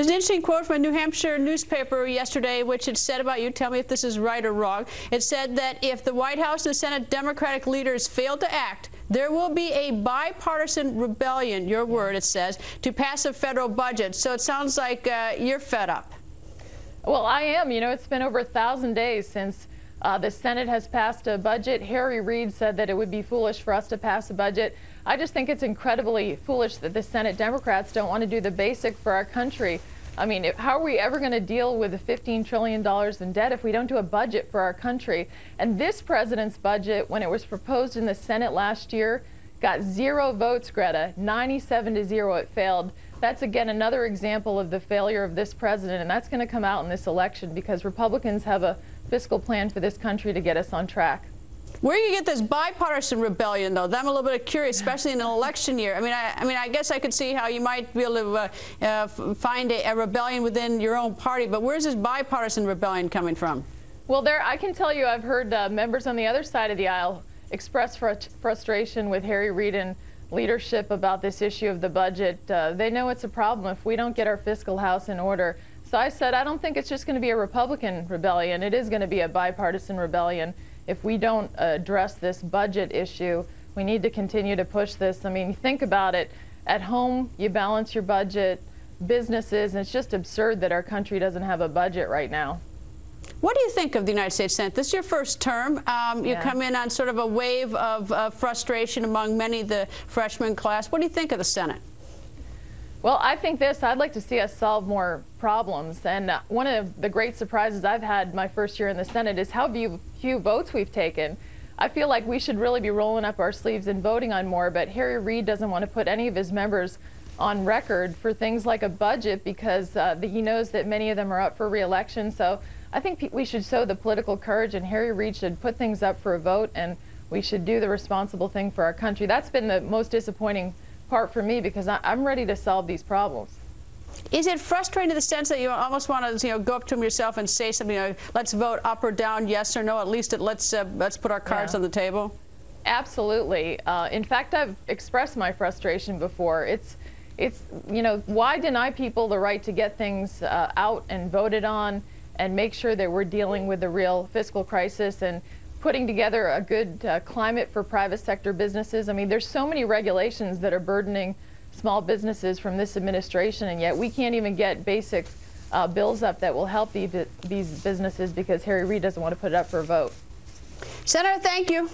There's an interesting quote from a New Hampshire newspaper yesterday, which it said about you. Tell me if this is right or wrong. It said that if the White House and the Senate Democratic leaders fail to act, there will be a bipartisan rebellion, your word, it says, to pass a federal budget. So it sounds like you're fed up. Well, I am. You know, it's been over 1,000 days since the Senate has passed a budget. Harry Reid said that it would be foolish for us to pass a budget. I just think it's incredibly foolish that the Senate Democrats don't want to do the basic for our country. I mean, how are we ever going to deal with the $15 trillion in debt if we don't do a budget for our country? And this president's budget, when it was proposed in the Senate last year, got 0 votes, Greta. 97-0, it failed. That's, again, another example of the failure of this president, and that's going to come out in this election because Republicans have a fiscal plan for this country to get us on track. Where do you get this bipartisan rebellion, though? I'm a little bit curious, especially in an election year. I mean, I guess I could see how you might be able to find a rebellion within your own party, but where's this bipartisan rebellion coming from? Well, I can tell you I've heard members on the other side of the aisle express frustration with Harry Reid and leadership about this issue of the budget. They know it's a problem if we don't get our fiscal house in order. So I said I don't think it's just going to be a Republican rebellion. It is going to be a bipartisan rebellion. If we don't address this budget issue, we need to continue to push this. I mean, think about it. At home, you balance your budget, businesses, and it's just absurd that our country doesn't have a budget right now. What do you think of the United States Senate? This is your first term. You come in on sort of a wave of frustration among many of the freshman class. What do you think of the Senate? Well, I think I'd like to see us solve more problems. And one of the great surprises I've had my first year in the Senate is how few votes we've taken. I feel like we should really be rolling up our sleeves and voting on more, but Harry Reid doesn't want to put any of his members on record for things like a budget because he knows that many of them are up for re-election. So I think we should show the political courage, and Harry Reid should put things up for a vote, and we should do the responsible thing for our country. That's been the most disappointing part for me because I'm ready to solve these problems. Is it frustrating to the sense that you almost want to, go up to him yourself and say something, let's vote up or down, yes or no? At least let's put our cards on the table. Absolutely. In fact, I've expressed my frustration before. It's why deny people the right to get things out and voted on and make sure that we're dealing with the real fiscal crisis and putting together a good climate for private sector businesses. I mean, there's so many regulations that are burdening small businesses from this administration, and yet we can't even get basic bills up that will help these businesses because Harry Reid doesn't want to put it up for a vote. Senator, thank you.